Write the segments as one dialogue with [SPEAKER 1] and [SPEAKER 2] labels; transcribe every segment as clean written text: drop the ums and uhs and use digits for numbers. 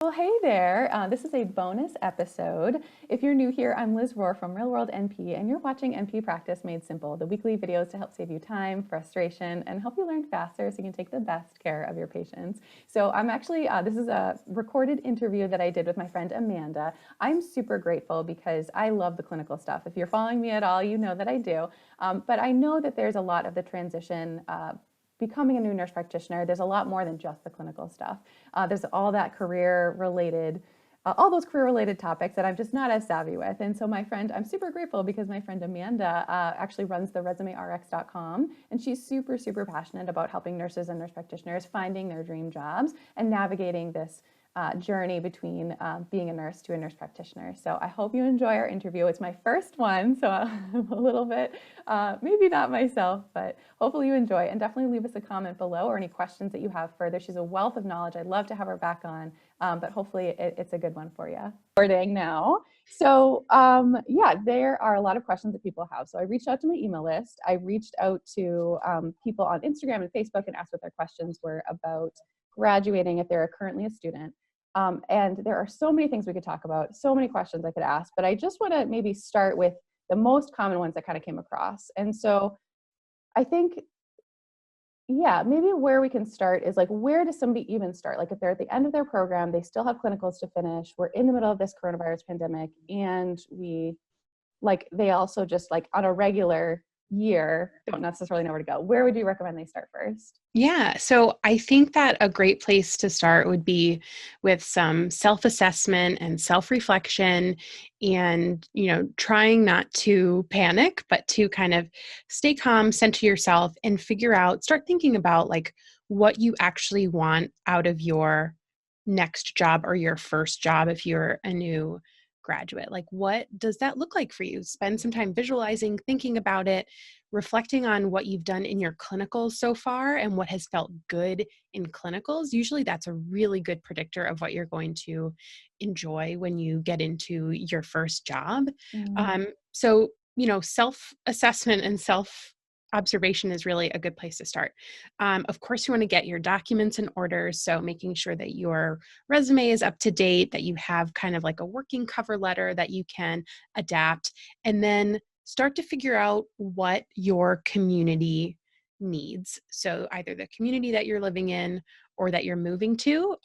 [SPEAKER 1] Well, hey there. This is a bonus episode. If you're new here, I'm Liz Rohr from Real World NP, and you're watching NP Practice Made Simple, the weekly videos to help save you time, frustration, and help you learn faster so you can take the best care of your patients. So I'm actually, this is a recorded interview that I did with my friend Amanda. I'm super grateful because I love the clinical stuff. If you're following me at all, you know that I do. But I know that there's a lot of the transition becoming a new nurse practitioner. There's a lot more than just the clinical stuff. There's all that career related, all those career related topics that I'm just not as savvy with. And so I'm super grateful because my friend Amanda actually runs the resumerx.com, and she's super, super passionate about helping nurses and nurse practitioners finding their dream jobs and navigating this journey between being a nurse to a nurse practitioner. So I hope you enjoy our interview. It's my first one, so I'm a little bit, maybe not myself, but hopefully you enjoy. And definitely leave us a comment below or any questions that you have further. She's a wealth of knowledge. I'd love to have her back on, but hopefully it's a good one for you. Recording now. So yeah, there are a lot of questions that people have. So I reached out to my email list. I reached out to people on Instagram and Facebook and asked what their questions were about graduating if they're currently a student. And there are so many things we could talk about, so many questions I could ask, but I just want to maybe start with the most common ones that kind of came across. And so I think, yeah, maybe where we can start is like, where does somebody even start? Like if they're at the end of their program, they still have clinicals to finish, we're in the middle of this coronavirus pandemic, and they also just like on a regular year don't necessarily know where to go. Where would you recommend they start first?
[SPEAKER 2] Yeah. So I think that a great place to start would be with some self-assessment and self-reflection and, trying not to panic, but to kind of stay calm, center yourself and start thinking about like what you actually want out of your next job or your first job if you're a new graduate. Like, what does that look like for you? Spend some time visualizing, thinking about it, reflecting on what you've done in your clinicals so far and what has felt good in clinicals. Usually that's a really good predictor of what you're going to enjoy when you get into your first job.
[SPEAKER 1] Mm.
[SPEAKER 2] So, self-assessment and self-observation is really a good place to start. Of course, you want to get your documents in order. So making sure that your resume is up to date, that you have kind of like a working cover letter that you can adapt, and then start to figure out what your community needs. So either the community that you're living in or that you're moving to,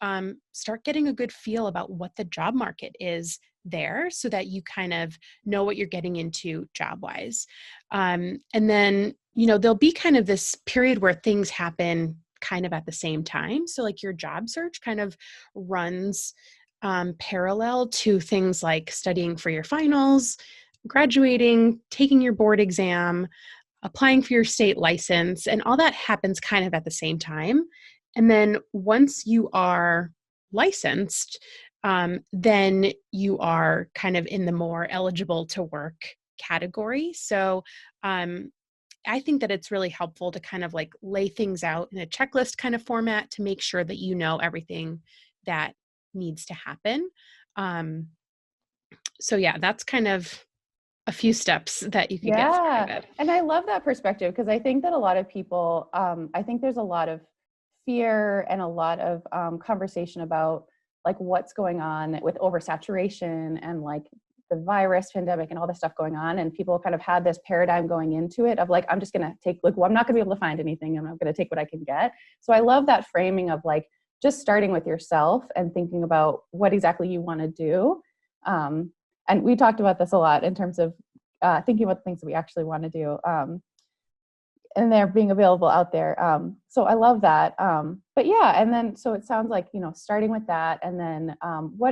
[SPEAKER 2] start getting a good feel about what the job market is there so that you kind of know what you're getting into job-wise. And then, there'll be kind of this period where things happen kind of at the same time. So like your job search kind of runs parallel to things like studying for your finals, graduating, taking your board exam, applying for your state license, and all that happens kind of at the same time. And then once you are licensed, then you are kind of in the more eligible to work category. So I think that it's really helpful to kind of like lay things out in a checklist kind of format to make sure that you know everything that needs to happen. So yeah, that's kind of a few steps that you could get
[SPEAKER 1] Yeah.
[SPEAKER 2] started.
[SPEAKER 1] And I love that perspective because I think that a lot of people, I think there's a lot of fear and a lot of conversation about like what's going on with oversaturation and like the virus pandemic and all this stuff going on. And people kind of had this paradigm going into it of like, I'm just going to take, like, well, I'm not going to be able to find anything. I'm not going to take what I can get. So I love that framing of like just starting with yourself and thinking about what exactly you want to do. And we talked about this a lot in terms of thinking about the things that we actually want to do, and they're being available out there. So I love that. But yeah, and then so it sounds like starting with that, and then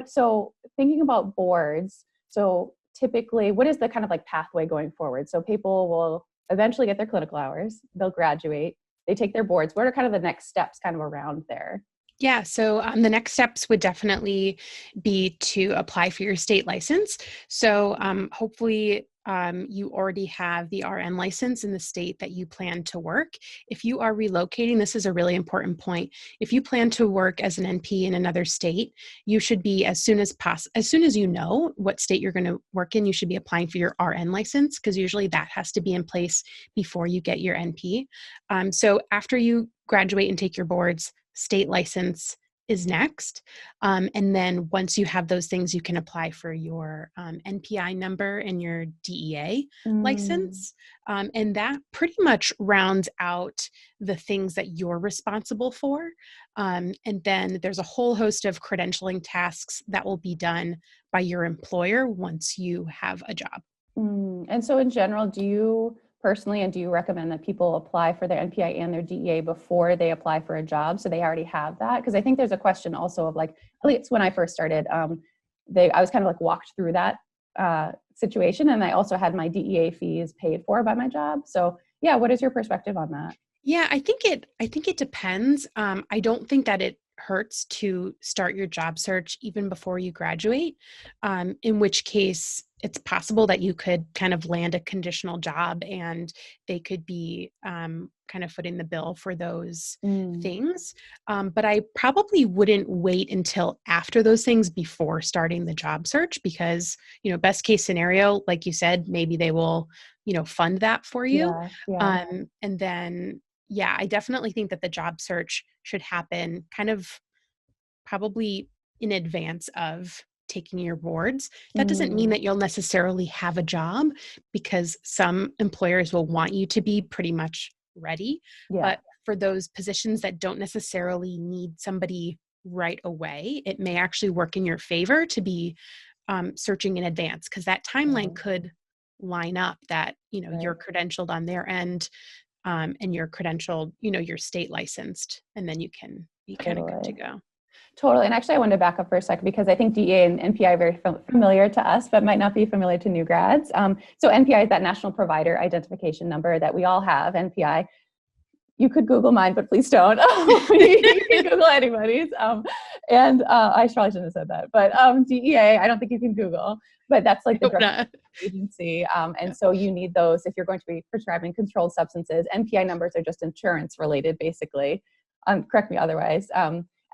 [SPEAKER 1] so thinking about boards. So typically, what is the kind of like pathway going forward? So people will eventually get their clinical hours. They'll graduate. They take their boards. What are kind of the next steps kind of around there?
[SPEAKER 2] Yeah, so the next steps would definitely be to apply for your state license. So hopefully you already have the RN license in the state that you plan to work. If you are relocating, this is a really important point. If you plan to work as an NP in another state, you should be as soon as you know what state you're going to work in, you should be applying for your RN license because usually that has to be in place before you get your NP. So after you graduate and take your boards, state license is next. And then once you have those things, you can apply for your NPI number and your DEA
[SPEAKER 1] Mm,
[SPEAKER 2] license. And that pretty much rounds out the things that you're responsible for. And then there's a whole host of credentialing tasks that will be done by your employer once you have a job.
[SPEAKER 1] And so in general, do you personally, and do you recommend that people apply for their NPI and their DEA before they apply for a job so they already have that? Because I think there's a question also of like, at least when I first started, I was kind of like walked through that situation, and I also had my DEA fees paid for by my job. So yeah, what is your perspective on that?
[SPEAKER 2] Yeah, I think it depends. I don't think that it hurts to start your job search even before you graduate. In which case, it's possible that you could kind of land a conditional job, and they could be kind of footing the bill for those
[SPEAKER 1] Mm,
[SPEAKER 2] things. But I probably wouldn't wait until after those things before starting the job search, because best case scenario, like you said, maybe they will fund that for you.
[SPEAKER 1] yeah, yeah,
[SPEAKER 2] And then yeah, I definitely think that the job search should happen kind of probably in advance of taking your boards. That doesn't mean
[SPEAKER 1] mm,
[SPEAKER 2] that you'll necessarily have a job, because some employers will want you to be pretty much ready.
[SPEAKER 1] yeah,
[SPEAKER 2] But for those positions that don't necessarily need somebody right away, it may actually work in your favor to be searching in advance, because that timeline
[SPEAKER 1] right,
[SPEAKER 2] could line up that
[SPEAKER 1] right,
[SPEAKER 2] you're credentialed on their end, and you're credentialed, you're state licensed, and then you can be kind of good to
[SPEAKER 1] totally.
[SPEAKER 2] go.
[SPEAKER 1] Totally. And actually, I wanted to back up for a second because I think DEA and NPI are very familiar to us, but might not be familiar to new grads. So NPI is that National Provider Identification Number that we all have. NPI. You could Google mine, but please don't. You can Google anybody's. And I probably shouldn't have said that. But DEA, I don't think you can Google, but that's like the
[SPEAKER 2] Hope
[SPEAKER 1] drug
[SPEAKER 2] not.
[SPEAKER 1] agency.
[SPEAKER 2] Yeah.
[SPEAKER 1] And so you need those if you're going to be prescribing controlled substances. NPI numbers are just insurance related, basically. Correct me otherwise.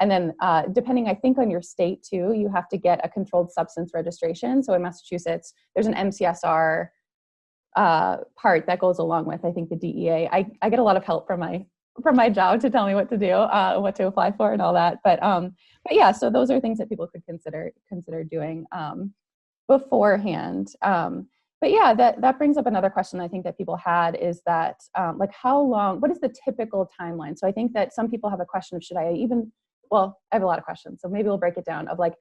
[SPEAKER 1] And then depending, I think, on your state too, you have to get a controlled substance registration. So in Massachusetts, there's an MCSR part that goes along with, I think, the DEA. I get a lot of help from my job to tell me what to do, what to apply for, and all that. But yeah, so those are things that people could consider doing beforehand. But yeah, that brings up another question I think that people had is that like how long? What is the typical timeline? So I think that some people have a question of should I even? Well, I have a lot of questions, so maybe we'll break it down. Of like,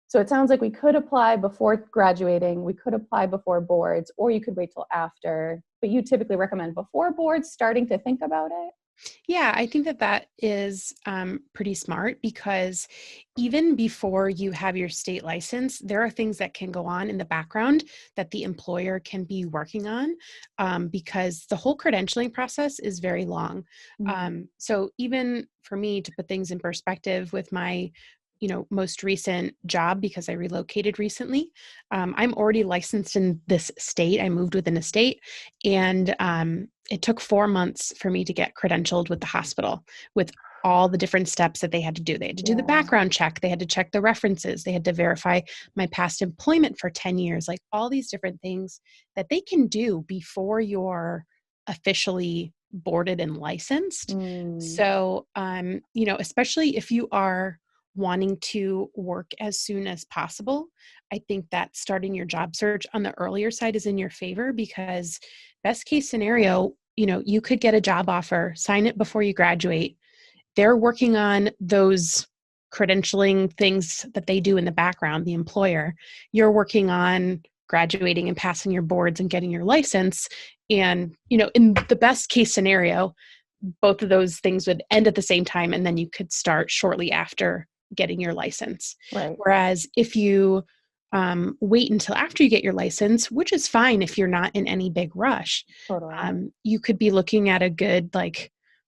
[SPEAKER 1] so it sounds like we could apply before graduating, we could apply before boards, or you could wait till after. But you typically recommend before boards, starting to think about it.
[SPEAKER 2] Yeah, I think that that is pretty smart, because even before you have your state license, there are things that can go on in the background that the employer can be working on, because the whole credentialing process is very long.
[SPEAKER 1] Mm,
[SPEAKER 2] So even for me, to put things in perspective with my most recent job, because I relocated recently, I'm already licensed in this state. I moved within a state, and it took 4 months for me to get credentialed with the hospital, with all the different steps that they had to do. They had to do the
[SPEAKER 1] yeah.
[SPEAKER 2] background check. They had to check the references. They had to verify my past employment for 10 years, like all these different things that they can do before you're officially boarded and licensed.
[SPEAKER 1] Mm,
[SPEAKER 2] So, especially if you are wanting to work as soon as possible, I think that starting your job search on the earlier side is in your favor, because best case scenario, you could get a job offer, sign it before you graduate. They're working on those credentialing things that they do in the background, the employer. You're working on graduating and passing your boards and getting your license. And, in the best case scenario, both of those things would end at the same time, and then you could start shortly after getting your license.
[SPEAKER 1] right.
[SPEAKER 2] Whereas if you wait until after you get your license, which is fine if you're not in any big rush,
[SPEAKER 1] Totally.
[SPEAKER 2] you could be looking at a good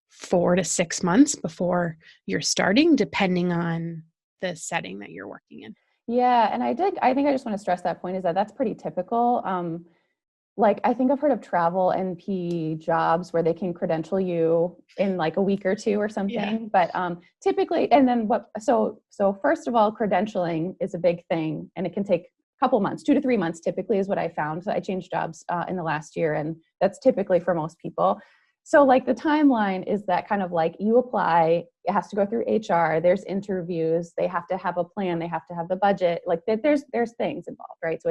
[SPEAKER 2] 4 to 6 months before you're starting, depending on the setting that you're working in.
[SPEAKER 1] Yeah, and I think I just want to stress that point is that that's pretty typical. Like I think I've heard of travel NP jobs where they can credential you in like a week or two or
[SPEAKER 2] Yeah.
[SPEAKER 1] something. But typically, and then so first of all, credentialing is a big thing, and it can take a couple months, 2 to 3 months typically is what I found. So I changed jobs in the last year, and that's typically for most people. So like the timeline is that kind of like you apply, it has to go through HR, there's interviews, they have to have a plan, they have to have the budget, like there's things involved, right? So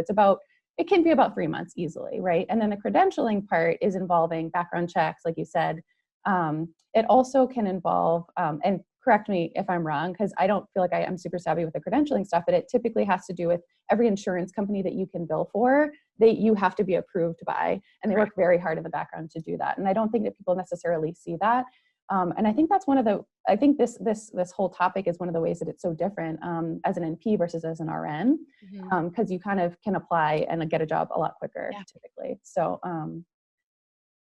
[SPEAKER 1] it can be about 3 months easily, right? And then the credentialing part is involving background checks, like you said. It also can involve, and correct me if I'm wrong, because I don't feel like I'm super savvy with the credentialing stuff, but it typically has to do with every insurance company that you can bill for, you have to be approved by, and they work very hard in the background to do that. And I don't think that people necessarily see that. And I think that's I think this whole topic is one of the ways that it's so different as an NP versus as an RN, because you kind of can apply and get a job a lot quicker typically.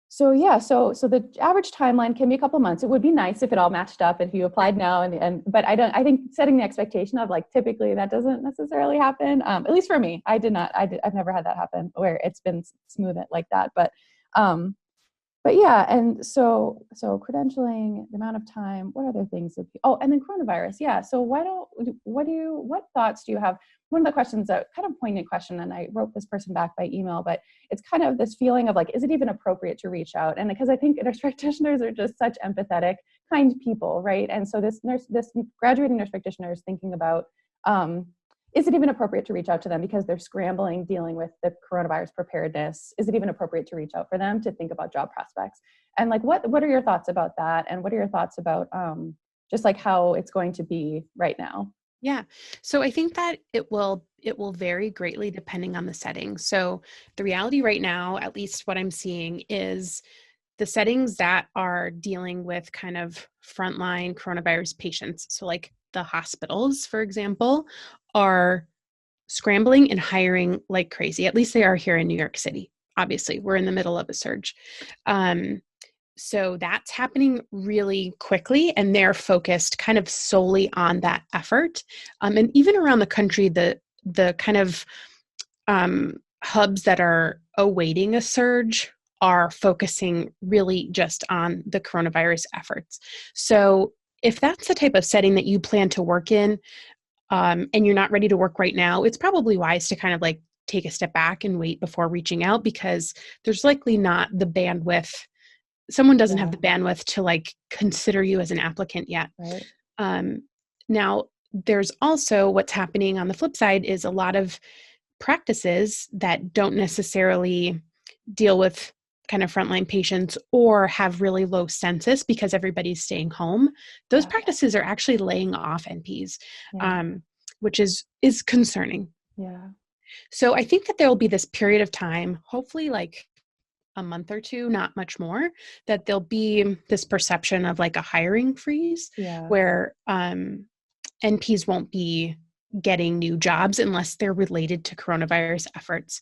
[SPEAKER 1] So yeah, so the average timeline can be a couple months. It would be nice if it all matched up if you applied now, but I think setting the expectation of like typically that doesn't necessarily happen. At least for me, I've never had that happen where it's been smooth like that. But yeah, and so credentialing, the amount of time, what other things and then coronavirus. Yeah. So what thoughts do you have? One of the questions, that kind of poignant question, and I wrote this person back by email, but it's kind of this feeling of like, is it even appropriate to reach out? And because I think nurse practitioners are just such empathetic, kind people, right? And so this graduating nurse practitioner is thinking about, is it even appropriate to reach out to them because they're scrambling, dealing with the coronavirus preparedness? Is it even appropriate to reach out for them to think about job prospects? And like, what are your thoughts about that? And what are your thoughts about just like how it's going to be right now?
[SPEAKER 2] Yeah. So I think that it will vary greatly depending on the setting. So the reality right now, at least what I'm seeing, is the settings that are dealing with kind of frontline coronavirus patients. So like the hospitals, for example, are scrambling and hiring like crazy. At least they are here in New York City. Obviously, we're in the middle of a surge. So that's happening really quickly, and they're focused kind of solely on that effort. And even around the country, the kind of hubs that are awaiting a surge are focusing really just on the coronavirus efforts. So if that's the type of setting that you plan to work in, and you're not ready to work right now, it's probably wise to kind of like take a step back and wait before reaching out, because there's likely not the bandwidth. Someone doesn't have the bandwidth to like consider you as an applicant yet.
[SPEAKER 1] Right.
[SPEAKER 2] Now, there's also what's happening on the flip side is a lot of practices that don't necessarily deal with kind of frontline patients or have really low census because everybody's staying home. Those practices are actually laying off NPs, which is concerning.
[SPEAKER 1] Yeah.
[SPEAKER 2] So I think that there will be this period of time, hopefully like a month or two, not much more, that there'll be this perception of like a hiring freeze where NPs won't be getting new jobs unless they're related to coronavirus efforts.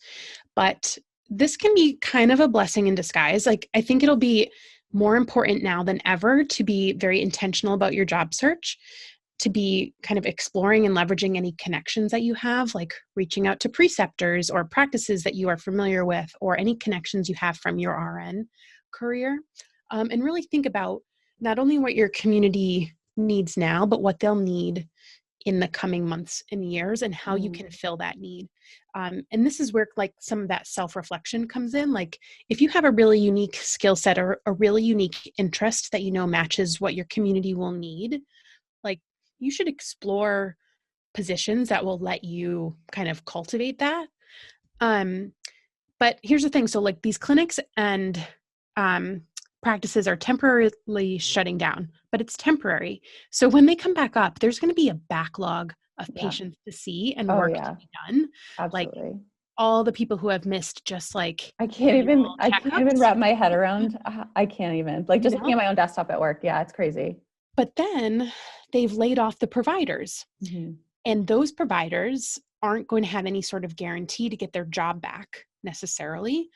[SPEAKER 2] But this can be kind of a blessing in disguise. Like, I think it'll be more important now than ever to be very intentional about your job search, to be kind of exploring and leveraging any connections that you have, like reaching out to preceptors or practices that you are familiar with, or any connections you have from your RN career, and really think about not only what your community needs now, but what they'll need in the coming months and years, and how you can fill that need. And this is where like some of that self-reflection comes in. Like if you have a really unique skill set or a really unique interest that you know matches what your community will need, like you should explore positions that will let you kind of cultivate that. But here's the thing. So like these clinics and practices are temporarily shutting down, but it's temporary. So when they come back up, there's going to be a backlog of patients to see and work to be done.
[SPEAKER 1] Absolutely.
[SPEAKER 2] Like all the people who have missed just like
[SPEAKER 1] I can't even wrap my head around. I can't even like just looking at my own desktop at work. Yeah, it's crazy.
[SPEAKER 2] But then they've laid off the providers, and those providers aren't going to have any sort of guarantee to get their job back necessarily,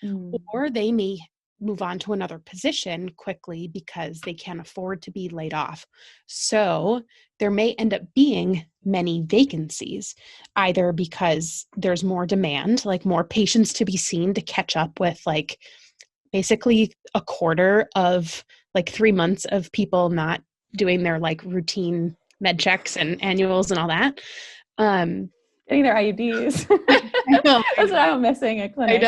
[SPEAKER 2] or they may move on to another position quickly because they can't afford to be laid off. So there may end up being many vacancies, either because there's more demand, like more patients to be seen to catch up with like basically a quarter of like 3 months of people not doing their like routine med checks and annuals and all that.
[SPEAKER 1] Getting their IUDs.
[SPEAKER 2] I know.
[SPEAKER 1] That's what I'm missing at clinic.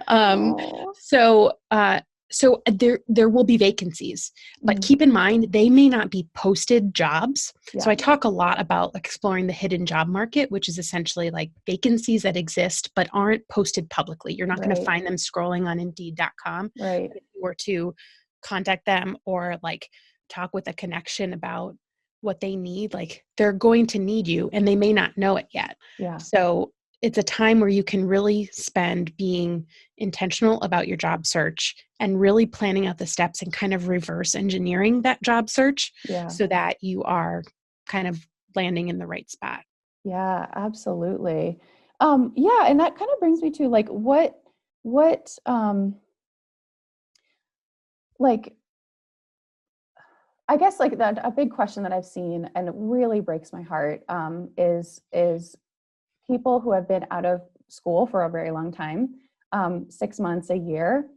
[SPEAKER 2] I know. So there will be vacancies, but
[SPEAKER 1] Mm,
[SPEAKER 2] keep in mind they may not be posted jobs. So
[SPEAKER 1] yeah,
[SPEAKER 2] I talk a lot about exploring the hidden job market, which is essentially like vacancies that exist but aren't posted publicly. You're not going to
[SPEAKER 1] right,
[SPEAKER 2] find them scrolling on Indeed.com.
[SPEAKER 1] right.
[SPEAKER 2] But if you were to contact them or like talk with a connection about what they need, like they're going to need you and they may not know it yet.
[SPEAKER 1] Yeah,
[SPEAKER 2] So it's a time where you can really spend being intentional about your job search and really planning out the steps and kind of reverse engineering that job search
[SPEAKER 1] yeah,
[SPEAKER 2] so that you are kind of landing in the right spot.
[SPEAKER 1] yeah, absolutely. Yeah, and that kind of brings me to like what like I guess like that a big question that I've seen and it really breaks my heart is people who have been out of school for a very long time, 6 months, a year.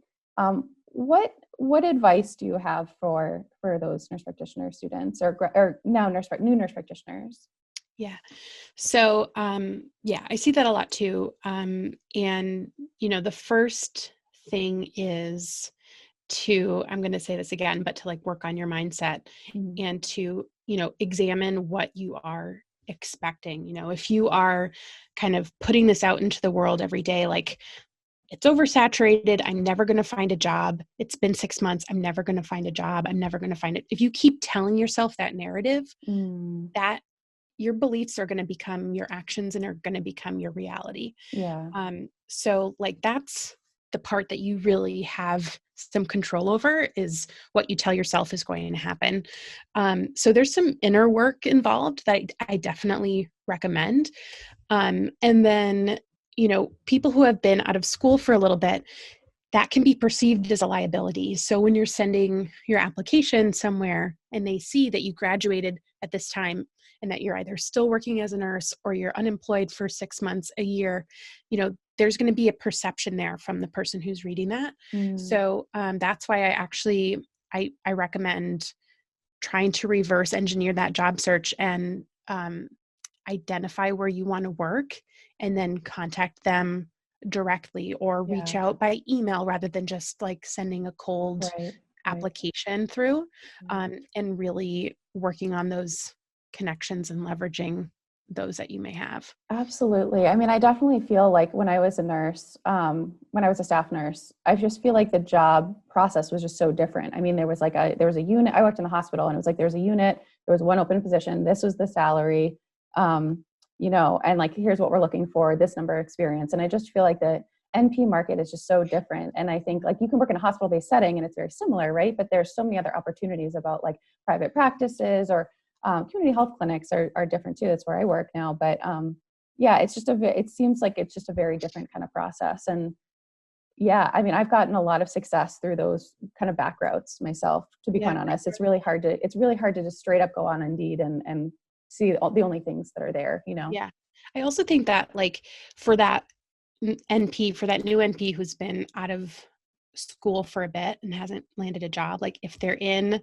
[SPEAKER 1] What advice do you have for those nurse practitioner students or now new nurse practitioners?
[SPEAKER 2] Yeah. So, yeah, I see that a lot too. And, the first thing is I'm going to say this again, but to like work on your mindset
[SPEAKER 1] Mm,
[SPEAKER 2] and to, examine what you are expecting. If you are kind of putting this out into the world every day, like it's oversaturated, I'm never going to find a job. It's been 6 months. I'm never going to find a job. I'm never going to find it. If you keep telling yourself that narrative,
[SPEAKER 1] mm,
[SPEAKER 2] that your beliefs are going to become your actions and are going to become your reality.
[SPEAKER 1] yeah,
[SPEAKER 2] So like that's the part that you really have some control over is what you tell yourself is going to happen. So there's some inner work involved that I definitely recommend. And then, people who have been out of school for a little bit, that can be perceived as a liability. So when you're sending your application somewhere and they see that you graduated at this time and that you're either still working as a nurse or you're unemployed for 6 months, a year, there's going to be a perception there from the person who's reading that.
[SPEAKER 1] mm,
[SPEAKER 2] So that's why I recommend trying to reverse engineer that job search and identify where you want to work and then contact them directly or reach
[SPEAKER 1] yeah,
[SPEAKER 2] out by email rather than just like sending a cold
[SPEAKER 1] right, right.
[SPEAKER 2] application through,
[SPEAKER 1] Yeah.
[SPEAKER 2] and really working on those connections and leveraging those that you may have.
[SPEAKER 1] Absolutely. I mean, I definitely feel like when I was a nurse, when I was a staff nurse, I just feel like the job process was just so different. I mean, there was a unit. I worked in the hospital, and it was like there was a unit, there was one open position. This was the salary, and like here's what we're looking for, this number of experience. And I just feel like the NP market is just so different. And I think like you can work in a hospital-based setting, and it's very similar, right? But there's so many other opportunities about like private practices or community health clinics are different too. That's where I work now, but yeah, it seems like it's just a very different kind of process. And yeah, I mean, I've gotten a lot of success through those kind of back routes myself, to be quite
[SPEAKER 2] Yeah.
[SPEAKER 1] honest. It's really hard to just straight up go on Indeed and see the only things that are there.
[SPEAKER 2] Yeah. I also think that like for that for that new NP who's been out of school for a bit and hasn't landed a job, like if they're in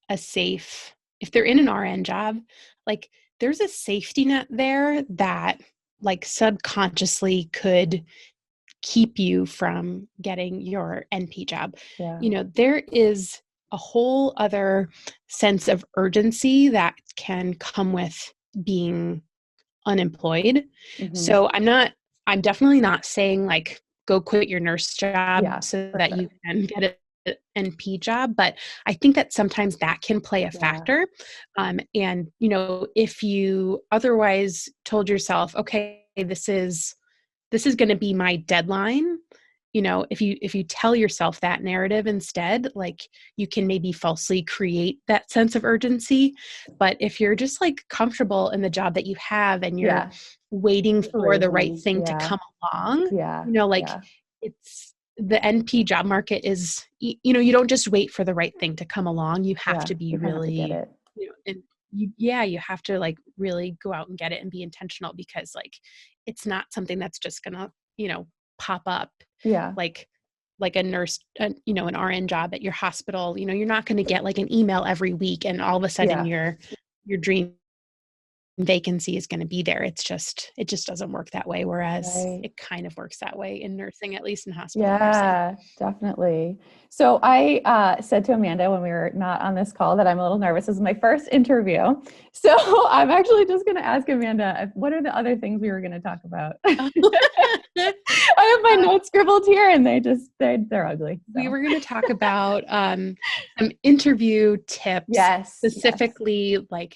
[SPEAKER 2] an RN job, like there's a safety net there that like subconsciously could keep you from getting your NP job.
[SPEAKER 1] Yeah.
[SPEAKER 2] There is a whole other sense of urgency that can come with being unemployed.
[SPEAKER 1] Hmm.
[SPEAKER 2] So I'm definitely not saying like go quit your nurse job
[SPEAKER 1] Yeah,
[SPEAKER 2] so
[SPEAKER 1] for
[SPEAKER 2] that you
[SPEAKER 1] sure.
[SPEAKER 2] can get an NP job, but I think that sometimes that can play a
[SPEAKER 1] Yeah.
[SPEAKER 2] factor. And if you otherwise told yourself, okay, this is going to be my deadline, if you tell yourself that narrative instead, like you can maybe falsely create that sense of urgency. But if you're just like comfortable in the job that you have and you're
[SPEAKER 1] Yeah.
[SPEAKER 2] waiting for the right
[SPEAKER 1] Cruising.
[SPEAKER 2] thing to
[SPEAKER 1] Yeah.
[SPEAKER 2] come along,
[SPEAKER 1] Yeah.
[SPEAKER 2] like
[SPEAKER 1] Yeah.
[SPEAKER 2] it's the NP job market is, you don't just wait for the right thing to come along. You have
[SPEAKER 1] Yeah.
[SPEAKER 2] to be
[SPEAKER 1] You kind of have to get
[SPEAKER 2] really,
[SPEAKER 1] it.
[SPEAKER 2] and you have to like really go out and get it and be intentional because like it's not something that's just gonna, pop up
[SPEAKER 1] Yeah.
[SPEAKER 2] like a nurse, an RN job at your hospital. You're not going to get like an email every week and all of a sudden
[SPEAKER 1] Yeah.
[SPEAKER 2] your dream vacancy is going to be there. It just doesn't work that way. Whereas
[SPEAKER 1] Right.
[SPEAKER 2] it kind of works that way in nursing, at least in hospital nursing.
[SPEAKER 1] Yeah, definitely. So I said to Amanda when we were not on this call that I'm a little nervous. This is my first interview. So I'm actually just going to ask Amanda, what are the other things we were going to talk about? I have my notes scribbled here and they're ugly.
[SPEAKER 2] We
[SPEAKER 1] So.
[SPEAKER 2] were going to talk about some interview tips,
[SPEAKER 1] Yes, yes,
[SPEAKER 2] specifically like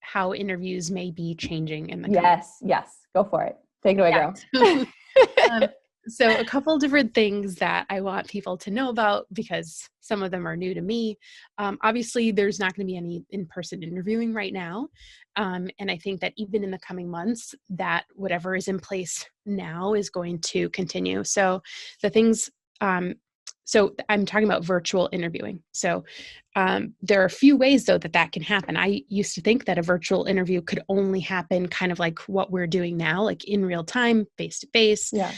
[SPEAKER 2] how interviews may be changing in the coming.
[SPEAKER 1] yes. Go for it. Take it away,
[SPEAKER 2] Yeah.
[SPEAKER 1] girl.
[SPEAKER 2] Um, so a couple different things that I want people to know about, because some of them are new to me. Obviously, there's not going to be any in-person interviewing right now. And I think that even in the coming months, that whatever is in place now is going to continue. So the things, so I'm talking about virtual interviewing. So there are a few ways, though, that can happen. I used to think that a virtual interview could only happen kind of like what we're doing now, like in real time, face to face,
[SPEAKER 1] Yeah.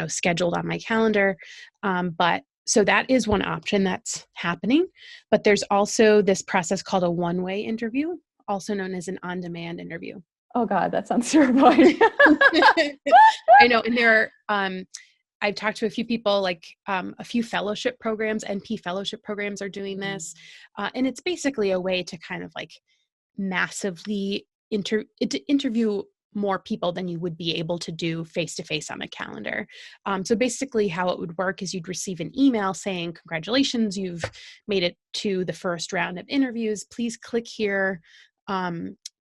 [SPEAKER 2] scheduled on my calendar. But so that is one option that's happening. But there's also this process called a one-way interview, also known as an on-demand interview.
[SPEAKER 1] Oh God, that sounds terrifying.
[SPEAKER 2] I know. And there are, I've talked to a few people, like a few fellowship programs, NP fellowship programs are doing this. And it's basically a way to kind of like massively interview more people than you would be able to do face-to-face on a calendar. So basically how it would work is you'd receive an email saying, congratulations, you've made it to the first round of interviews. Please click here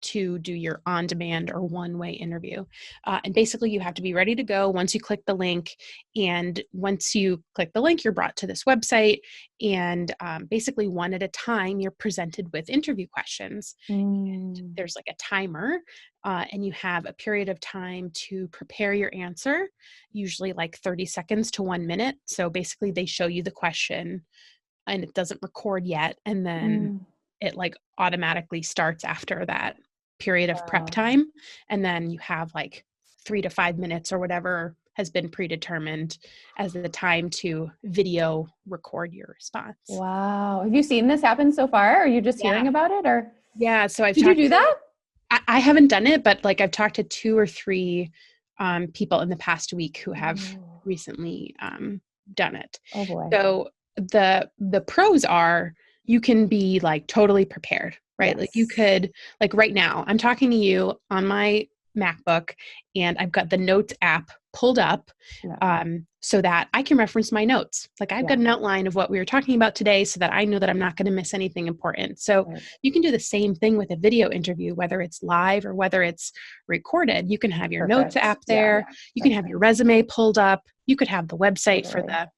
[SPEAKER 2] to do your on-demand or one-way interview. And basically you have to be ready to go once you click the link. And once you click the link, you're brought to this website. And basically one at a time, you're presented with interview questions. And there's like a timer, and you have a period of time to prepare your answer, usually like 30 seconds to 1 minute. So basically they show you the question and it doesn't record yet. And then it like automatically starts after that period of prep
[SPEAKER 1] Wow.
[SPEAKER 2] time. And then you have like 3 to 5 minutes or whatever has been predetermined as the time to video record your response.
[SPEAKER 1] Wow. Have you seen this happen so far? Are you just
[SPEAKER 2] Yeah.
[SPEAKER 1] hearing about it, or?
[SPEAKER 2] Yeah. So I've
[SPEAKER 1] Did you do that?
[SPEAKER 2] I haven't done it, but like I've talked to 2 or 3 people in the past week who have recently done it.
[SPEAKER 1] Oh boy.
[SPEAKER 2] So the pros are you can be like totally prepared, right? Like you
[SPEAKER 1] Yes.
[SPEAKER 2] could, like right now, I'm talking to you on my MacBook and I've got the Notes app pulled up
[SPEAKER 1] Yeah.
[SPEAKER 2] so that I can reference my notes. Like I've got an outline of what we were talking about today so that I know that I'm not going to miss anything important. So you can do the same thing with a video interview, whether it's live or whether it's recorded. You can have your Notes app there. You can have your resume pulled up. You could have the website for the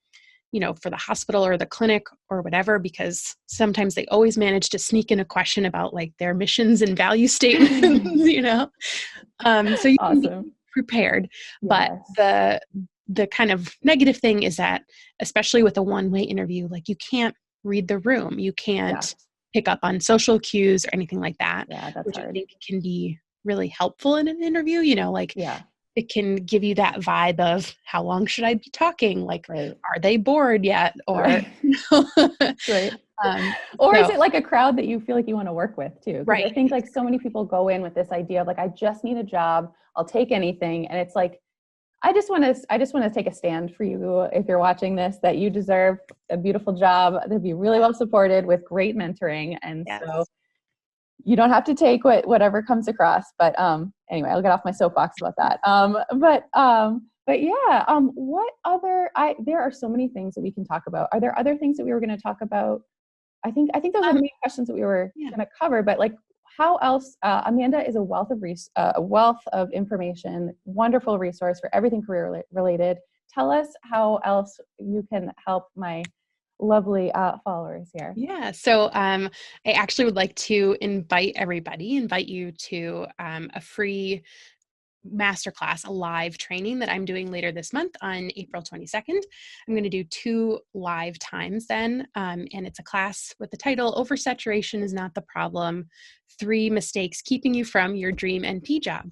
[SPEAKER 2] for the hospital or the clinic or whatever, because sometimes they always manage to sneak in a question about like their missions and value statements, so you can be prepared. But the kind of negative thing is that, especially with a one-way interview, like you can't read the room. You can't pick up on social cues or anything like that, which I think can be really helpful in an interview, it can give you that vibe of how long should I be talking? Like, are they bored yet? Or,
[SPEAKER 1] or is it like a crowd that you feel like you want to work with too? Because I think like so many people go in with this idea of like, I just need a job. I'll take anything. And it's like, I just want to take a stand for you. If you're watching this, that you deserve a beautiful job to be really well supported with great mentoring. And so you don't have to take whatever comes across, but anyway, I'll get off my soapbox about that. But yeah, what other? There are so many things that we can talk about. Are there other things that we were going to talk about? I think those are the main questions that we were going to cover. But like, how else? Amanda is a wealth of information, wonderful resource for everything career related. Tell us how else you can help my lovely followers here.
[SPEAKER 2] Yeah. So I actually would like to invite you to a free masterclass, a live training that I'm doing later this month on April 22nd. I'm going to do 2 live times then. And it's a class with the title, Oversaturation is Not the Problem, 3 Mistakes Keeping You from Your Dream NP Job.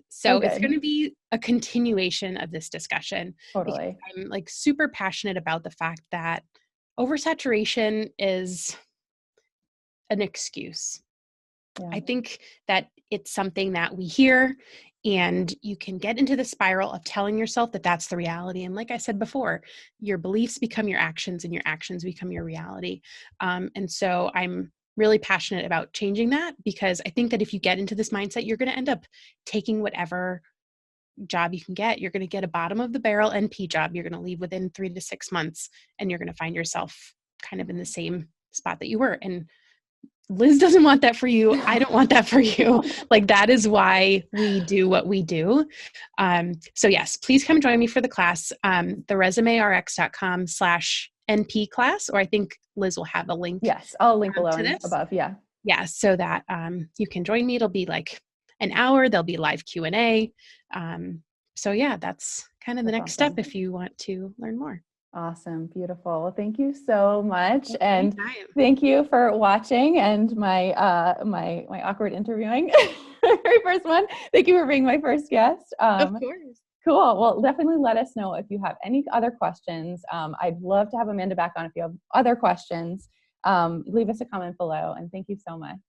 [SPEAKER 2] So it's going to be a continuation of this discussion.
[SPEAKER 1] Totally.
[SPEAKER 2] I'm like super passionate about the fact that oversaturation is an excuse.
[SPEAKER 1] Yeah.
[SPEAKER 2] I think that it's something that we hear, and you can get into the spiral of telling yourself that that's the reality. And like I said before, your beliefs become your actions and your actions become your reality. And so I'm really passionate about changing that, because I think that if you get into this mindset, you're going to end up taking whatever job you can get. You're going to get a bottom of the barrel NP job. You're going to leave within 3 to 6 months, and you're going to find yourself kind of in the same spot that you were. And Liz doesn't want that for you. I don't want that for you. Like, that is why we do what we do. So yes, please come join me for the class. The resumerx.com/NP class, or I think Liz will have a link
[SPEAKER 1] Yes, I'll link below
[SPEAKER 2] to
[SPEAKER 1] and
[SPEAKER 2] this.
[SPEAKER 1] above. Yeah.
[SPEAKER 2] Yeah, so that you can join me. It'll be like an hour. There'll be live Q&A. So yeah, that's kind of the
[SPEAKER 1] That's
[SPEAKER 2] next step
[SPEAKER 1] awesome.
[SPEAKER 2] if you want to learn more.
[SPEAKER 1] Awesome. Beautiful. Well, thank you so much. And
[SPEAKER 2] Anytime.
[SPEAKER 1] thank you for watching and my my awkward interviewing. Very first one. Thank you for being my first guest.
[SPEAKER 2] Of course.
[SPEAKER 1] Cool. Well, definitely let us know if you have any other questions. I'd love to have Amanda back on if you have other questions. Leave us a comment below. And thank you so much.